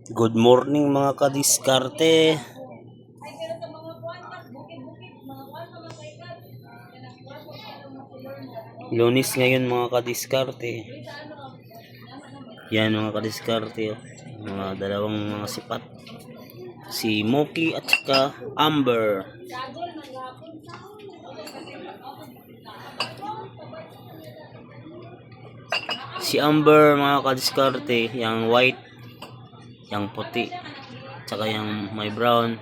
Good morning mga kadiskarte. Lunes ngayon mga kadiskarte. Yan mga kadiskarte. Mga dalawang mga sipat. Si Moki at saka Amber. Si Amber mga kadiskarte, yang white, yang puti, tsaka yang may brown.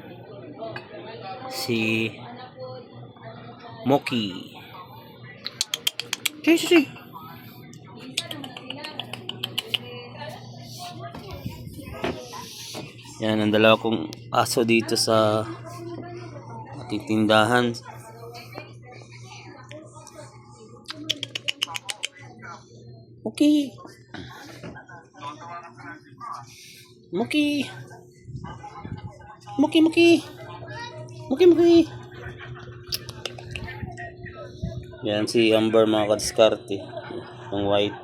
Si Moki. Si. Yan ang dalawa kong aso dito sa ating tindahan. Moki. Moki. Moki, Moki. Moki, Moki. Yan si Amber mga kadiskarte. Yung white.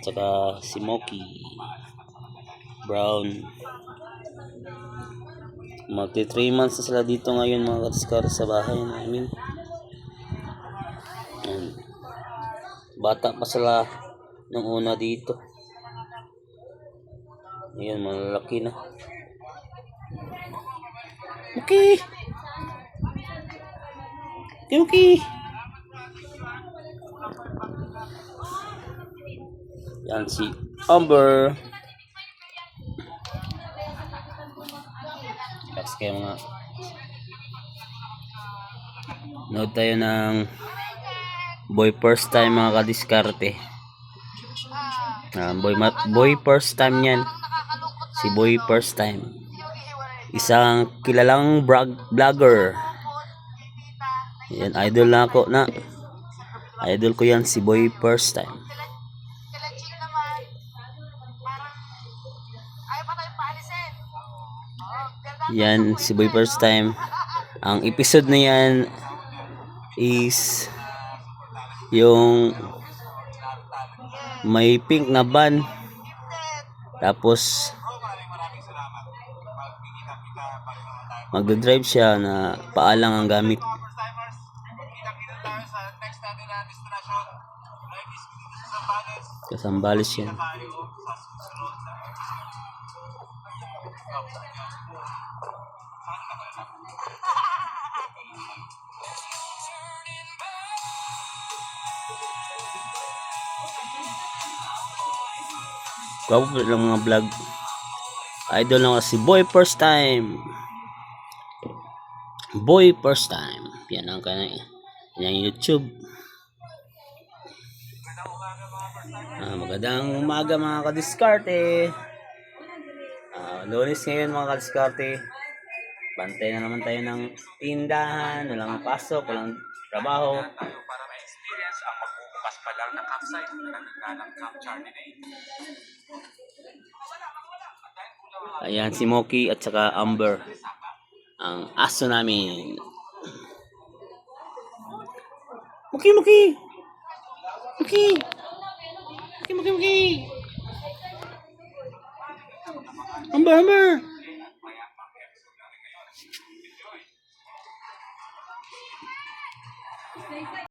Tsaka si Moki. Brown. Magti 3 months na sila dito ngayon mga kadiskarte sa bahay namin. Yan. Bata pa sila nung una dito. Ayan, malalaki na. Okay. Okay. Yan si Amber. Next kayo mga. Note tayo ng boy first time mga kadiskarte. Boy first time yan. Si boy first time. Isang kilalang vlogger. Yan, idol na ako na. Idol ko yan si boy first time. Yan si boy first time. Ang episode na yan is yung may pink na van, tapos magdadrive siya na paalang ang gamit. Kasambales yan. Gwapo lang mga vlog. Idol lang si boy first time. Boy first time. Yan ang kanya. Yan YouTube. Magandang umaga mga kadiskarte. Lunes ngayon mga kadiskarte. Bantay na naman tayo ng tindahan. Walang pasok, walang trabaho. Para ma-experience ang magbubukas pa lang ng campsite na naglalang Camp Charlie Day. Ayan si Moki at saka Amber, ang aso namin. Moki, Moki. Moki. Moki, Moki, Moki. Amber, Amber.